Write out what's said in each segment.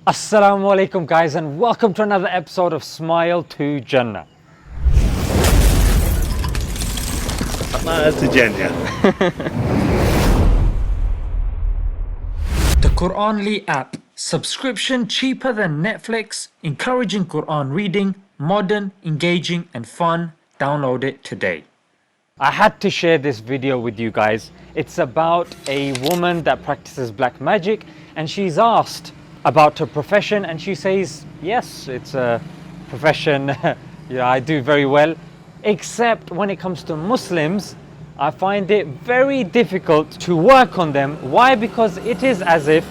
Assalamu alaikum guys, and welcome to another episode of Smile to Jannah. Smile to Jannah. The Quranly app. Subscription cheaper than Netflix, encouraging Quran reading, modern, engaging and fun. Download it today. I had to share this video with you guys. It's about a woman that practices black magic, and she's asked about her profession, and she says, yes, it's a profession I do very well, except when it comes to Muslims, I find it very difficult to work on them. Why? Because it is as if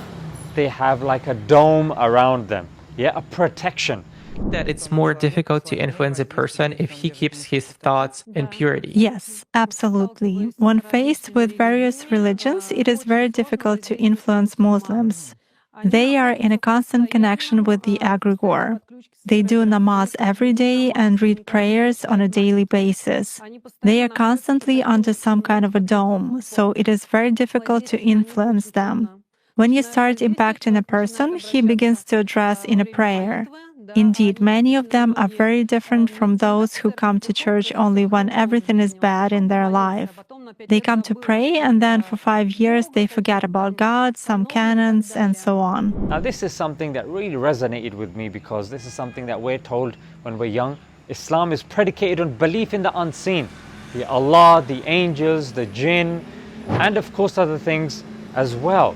they have like a dome around them, a protection. That it's more difficult to influence a person if he keeps his thoughts in purity. Yes, absolutely. When faced with various religions, it is very difficult to influence Muslims. They are in a constant connection with the egregore. They do namaz every day and read prayers on a daily basis. They are constantly under some kind of a dome, so it is very difficult to influence them. When you start impacting a person, he begins to address in a prayer. Indeed, many of them are very different from those who come to church only when everything is bad in their life. They come to pray, and then for 5 years they forget about God, some canons, and so on. Now this is something that really resonated with me, because this is something that we're told when we're young. Islam is predicated on belief in the unseen. The Allah, the angels, the jinn, and of course other things as well.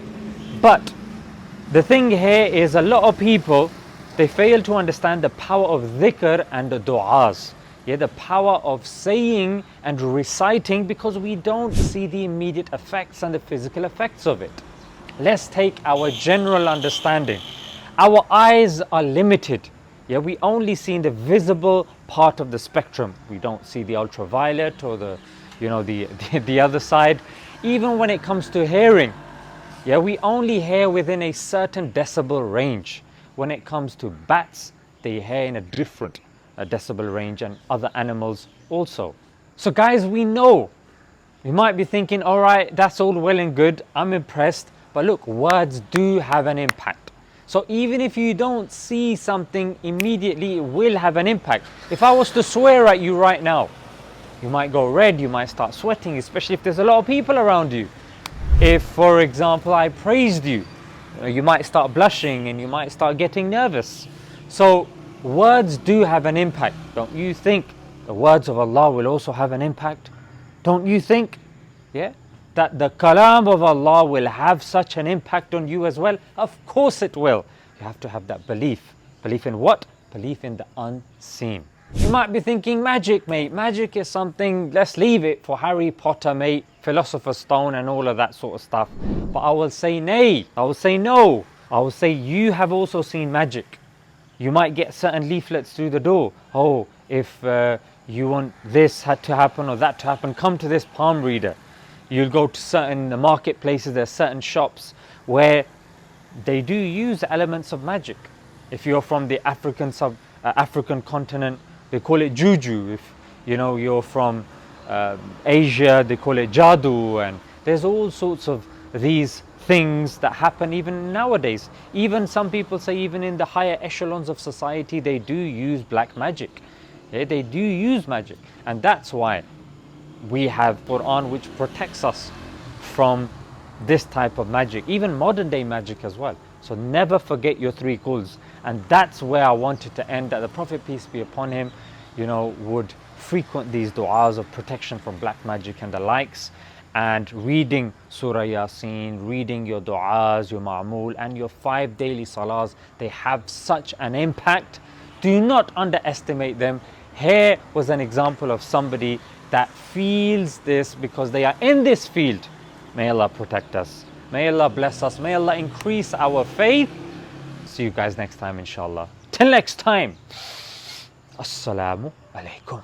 But the thing here is, a lot of people, they fail to understand the power of dhikr and the du'as. The power of saying and reciting, because we don't see the immediate effects and the physical effects of it. Let's take our general understanding. Our eyes are limited. We only see the visible part of the spectrum. We don't see the ultraviolet or the other side. Even when it comes to hearing, we only hear within a certain decibel range. When it comes to bats, they hear in a different decibel range, and other animals also. So guys, we know, you might be thinking, all right, that's all well and good, I'm impressed, but look, words do have an impact. So even if you don't see something immediately, it will have an impact. If I was to swear at you right now, you might go red, you might start sweating, especially if there's a lot of people around you. If, for example, I praised you, you might start blushing and you might start getting nervous. So words do have an impact. Don't you think the words of Allah will also have an impact? Don't you think that the kalam of Allah will have such an impact on you as well? Of course it will. You have to have that belief. Belief in what? Belief in the unseen. You might be thinking, magic, mate. Magic is something, let's leave it for Harry Potter, mate, Philosopher's Stone and all of that sort of stuff. But I will say nay. I will say no. I will say you have also seen magic. You might get certain leaflets through the door. Oh, if you want this to happen or that to happen, come to this palm reader. You'll go to certain marketplaces, there's certain shops where they do use elements of magic. If you're from the African continent, they call it juju. If you're from Asia, they call it jadoo, and there's all sorts of these things that happen even nowadays. Even some people say, even in the higher echelons of society, they do use black magic. They do use magic, and that's why we have Quran, which protects us from this type of magic, even modern day magic as well. So never forget your three quls, and that's where I wanted to end. That the Prophet, peace be upon him, would frequent these du'as of protection from black magic and the likes, and reading Surah Yasin, reading your du'as, your ma'mul, and your 5 daily salahs. They have such an impact. Do not underestimate them. Here was an example of somebody that feels this because they are in this field. May Allah protect us. May Allah bless us. May Allah increase our faith. See you guys next time, inshallah. Till next time. Assalamu alaikum.